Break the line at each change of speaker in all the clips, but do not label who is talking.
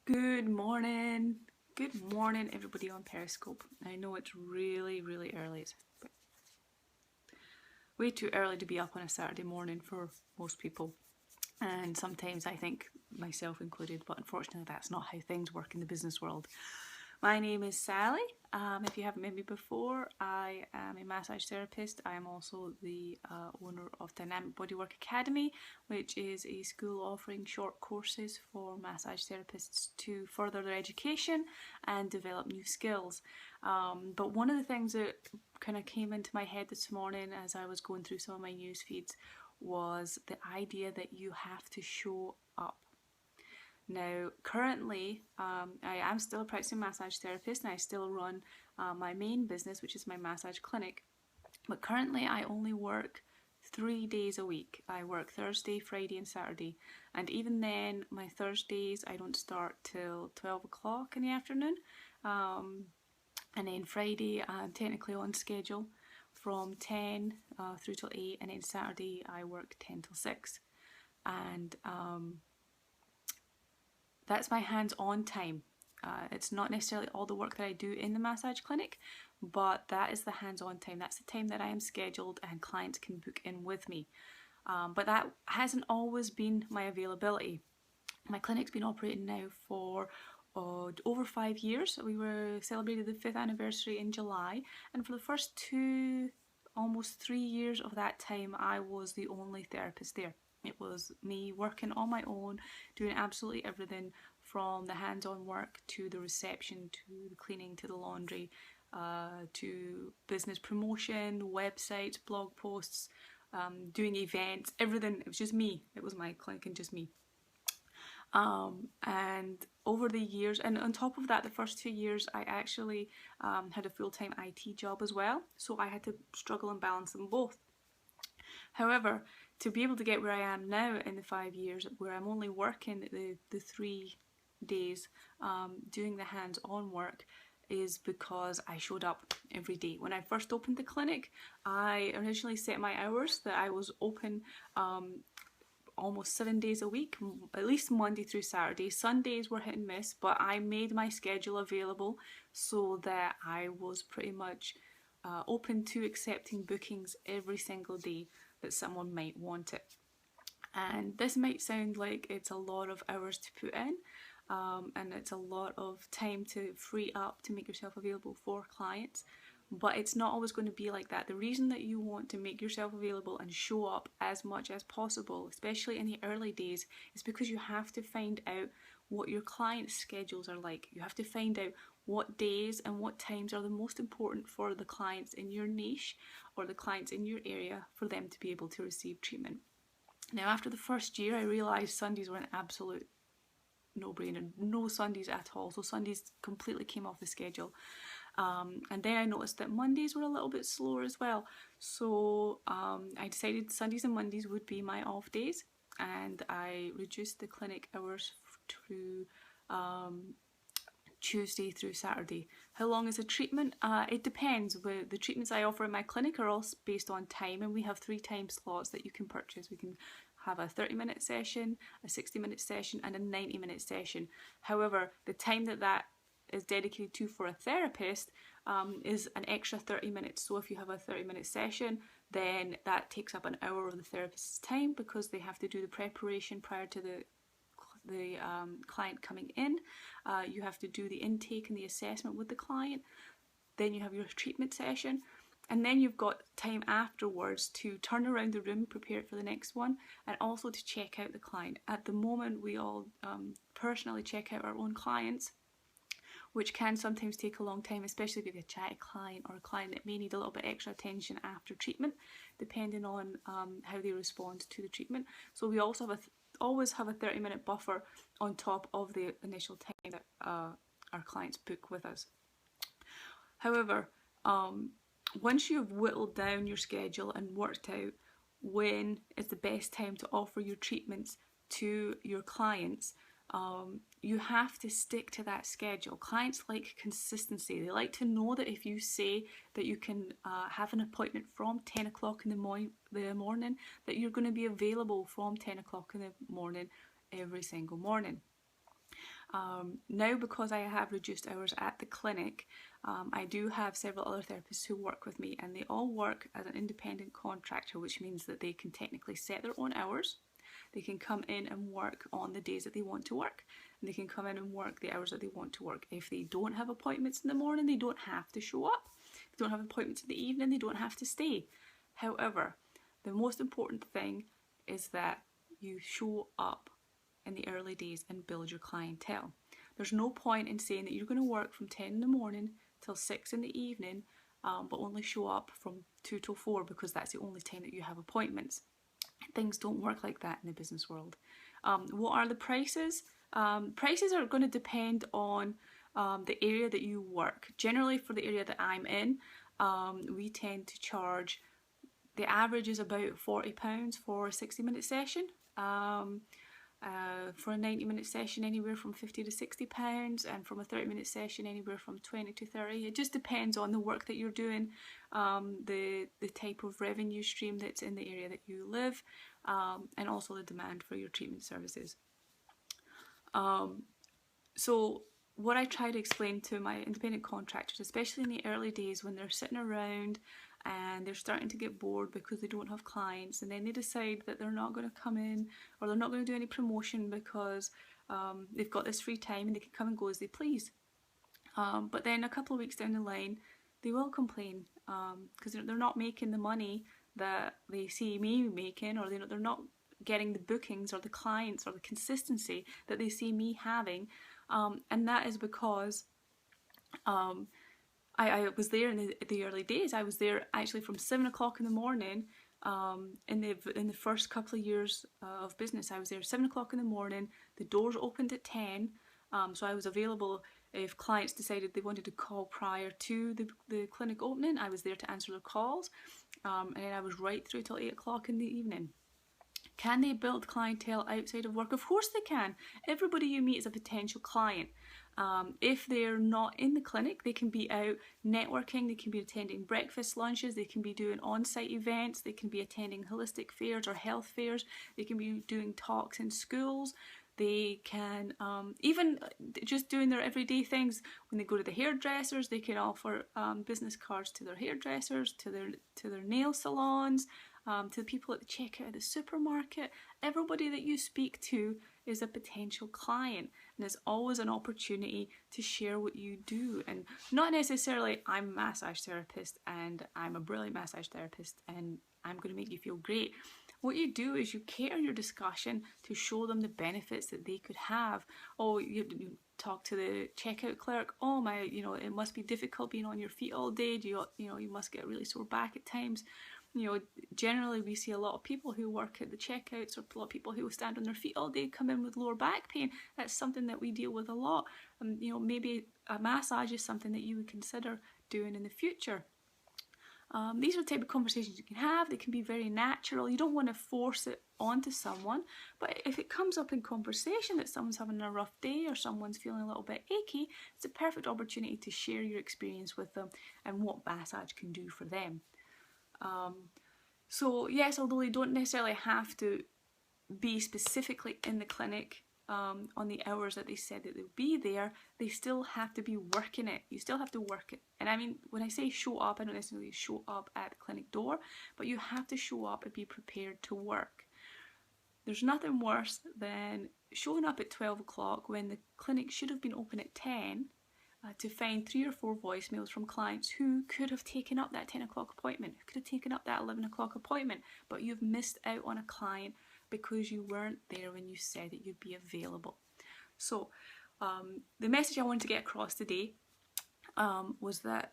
Good morning. Good morning, everybody on Periscope. I know it's really, really early. It's way too early to be up on a Saturday morning for most people. And sometimes I think, myself included, but unfortunately that's not how things work in the business world. My name is Sally. If you haven't met me before, I am a massage therapist. I am also the owner of Dynamic Bodywork Academy, which is a school offering short courses for massage therapists to further their education and develop new skills. But one of the things that kind of came into my head this morning as I was going through some of my news feeds was the idea that you have to show up. Now, currently, I am still a practicing massage therapist and I still run my main business, which is my massage clinic. But currently, I only work 3 days a week. I work Thursday, Friday, and Saturday. And even then, my Thursdays, I don't start till 12 o'clock in the afternoon. And then Friday, I'm technically on schedule from 10 through till 8. And then Saturday, I work 10 till 6. And that's my hands-on time. It's not necessarily all the work that I do in the massage clinic, but that is the hands-on time. That's the time that I am scheduled and clients can book in with me. But that hasn't always been my availability. My clinic's been operating now for over 5 years. We were celebrated the 5th anniversary in July, and for the first almost 3 years of that time, I was the only therapist there. It was me working on my own, doing absolutely everything from the hands-on work to the reception, to the cleaning, to the laundry, to business promotion, websites, blog posts, doing events, everything. It was just me. It was my clinic and just me. And over the years, and on top of that, the first 2 years, I actually had a full-time IT job as well. So I had to struggle and balance them both. However, to be able to get where I am now in the 5 years, where I'm only working the 3 days doing the hands-on work, is because I showed up every day. When I first opened the clinic, I originally set my hours that I was open almost 7 days a week, at least Monday through Saturday. Sundays were hit and miss, but I made my schedule available so that I was pretty much open to accepting bookings every single day that someone might want it. And this might sound like it's a lot of hours to put in, and it's a lot of time to free up to make yourself available for clients, but it's not always going to be like that. The reason that you want to make yourself available and show up as much as possible, especially in the early days, is because you have to find out what your clients' schedules are like. You have to find out what days and what times are the most important for the clients in your niche or the clients in your area for them to be able to receive treatment. Now, after the first year, I realised Sundays were an absolute no-brainer. No Sundays at all. So Sundays completely came off the schedule. And then I noticed that Mondays were a little bit slower as well. So I decided Sundays and Mondays would be my off days, and I reduced the clinic hours to Tuesday through Saturday. How long is a treatment? It depends. The treatments I offer in my clinic are all based on time, and we have 3 time slots that you can purchase. We can have a 30-minute session, a 60-minute session, and a 90-minute session. However, the time that is dedicated to for a therapist is an extra 30 minutes. So if you have a 30-minute session, then that takes up an hour of the therapist's time because they have to do the preparation prior to the client coming in. You have to do the intake and the assessment with the client. Then you have your treatment session, and then you've got time afterwards to turn around the room, prepare it for the next one, and also to check out the client. At the moment, we all personally check out our own clients, which can sometimes take a long time, especially if you have a chatty client or a client that may need a little bit extra attention after treatment, depending on how they respond to the treatment. So we also always have a 30-minute buffer on top of the initial time that our clients book with us. However, once you've whittled down your schedule and worked out when is the best time to offer your treatments to your clients, you have to stick to that schedule. Clients like consistency. They like to know that if you say that you can have an appointment from 10 o'clock in the morning, that you're going to be available from 10 o'clock in the morning every single morning. Now, because I have reduced hours at the clinic, I do have several other therapists who work with me, and they all work as an independent contractor, which means that they can technically set their own hours. They can come in and work on the days that they want to work, and they can come in and work the hours that they want to work. If they don't have appointments in the morning, they don't have to show up. If they don't have appointments in the evening, they don't have to stay. However, the most important thing is that you show up in the early days and build your clientele. There's no point in saying that you're going to work from 10 in the morning till 6 in the evening, but only show up from 2 till 4 because that's the only time that you have appointments. Things don't work like that in the business world. What are the prices? Prices are going to depend on the area that you work. Generally, for the area that I'm in, we tend to charge, the average is about £40 for a 60-minute session. For a 90-minute session, anywhere from £50 to £60, and from a 30-minute session, anywhere from 20 to 30. It just depends on the work that you're doing, the type of revenue stream that's in the area that you live, and also the demand for your treatment services. So what I try to explain to my independent contractors, especially in the early days when they're sitting around and they're starting to get bored because they don't have clients, and then they decide that they're not going to come in or they're not going to do any promotion because they've got this free time and they can come and go as they please. But then a couple of weeks down the line, they will complain because they're not making the money that they see me making, or they're not getting the bookings or the clients or the consistency that they see me having. And that is because I was there in the early days. I was there actually from 7 o'clock in the morning. In the first couple of years of business, I was there 7 o'clock in the morning. The doors opened at 10, so I was available if clients decided they wanted to call prior to the clinic opening. I was there to answer their calls, and then I was right through till 8 o'clock in the evening. Can they build clientele outside of work? Of course they can. Everybody you meet is a potential client. If they're not in the clinic, they can be out networking, they can be attending breakfast lunches, they can be doing on-site events, they can be attending holistic fairs or health fairs, they can be doing talks in schools, they can even just doing their everyday things. When they go to the hairdressers, they can offer business cards to their hairdressers, to their nail salons, to the people at the checkout at the supermarket. Everybody that you speak to is a potential client, and there's always an opportunity to share what you do. And not necessarily, I'm a massage therapist and I'm a brilliant massage therapist and I'm going to make you feel great. What you do is you cater your discussion to show them the benefits that they could have. Oh, you talk to the checkout clerk. Oh my, it must be difficult being on your feet all day. You must get really sore back at times. Generally we see a lot of people who work at the checkouts, or a lot of people who stand on their feet all day come in with lower back pain. That's something that we deal with a lot. Maybe a massage is something that you would consider doing in the future. These are the type of conversations you can have. They can be very natural. You don't want to force it onto someone, but if it comes up in conversation that someone's having a rough day or someone's feeling a little bit achy, it's a perfect opportunity to share your experience with them and what massage can do for them. So yes, although they don't necessarily have to be specifically in the clinic on the hours that they said that they'll be there, they still have to be working it. You still have to work it. And I mean, when I say show up, I don't necessarily show up at the clinic door, but you have to show up and be prepared to work. There's nothing worse than showing up at 12 o'clock when the clinic should have been open at 10, to find 3 or 4 voicemails from clients who could have taken up that 10 o'clock appointment, who could have taken up that 11 o'clock appointment, but you've missed out on a client because you weren't there when you said that you'd be available. So the message I wanted to get across today was that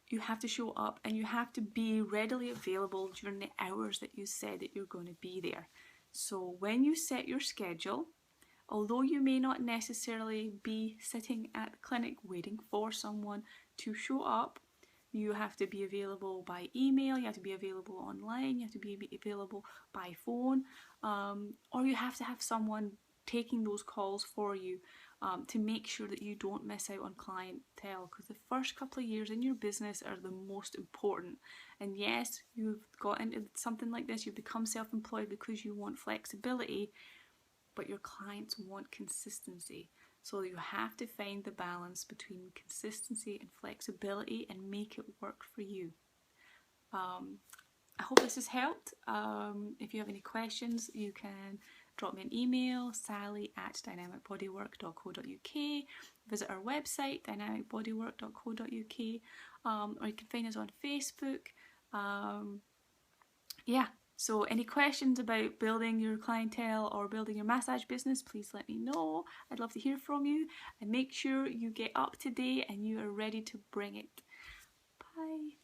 you have to show up and you have to be readily available during the hours that you said that you're going to be there. So when you set your schedule, although you may not necessarily be sitting at the clinic waiting for someone to show up, you have to be available by email, you have to be available online, you have to be available by phone, or you have to have someone taking those calls for you to make sure that you don't miss out on clientele, because the first couple of years in your business are the most important. And yes, you've got into something like this, you've become self-employed because you want flexibility, but your clients want consistency. So you have to find the balance between consistency and flexibility and make it work for you. I hope this has helped. If you have any questions, you can drop me an email, sally@dynamicbodywork.co.uk. Visit our website, dynamicbodywork.co.uk, or you can find us on Facebook. Yeah, so any questions about building your clientele or building your massage business, please let me know. I'd love to hear from you, and make sure you get up to date and you are ready to bring it. Bye.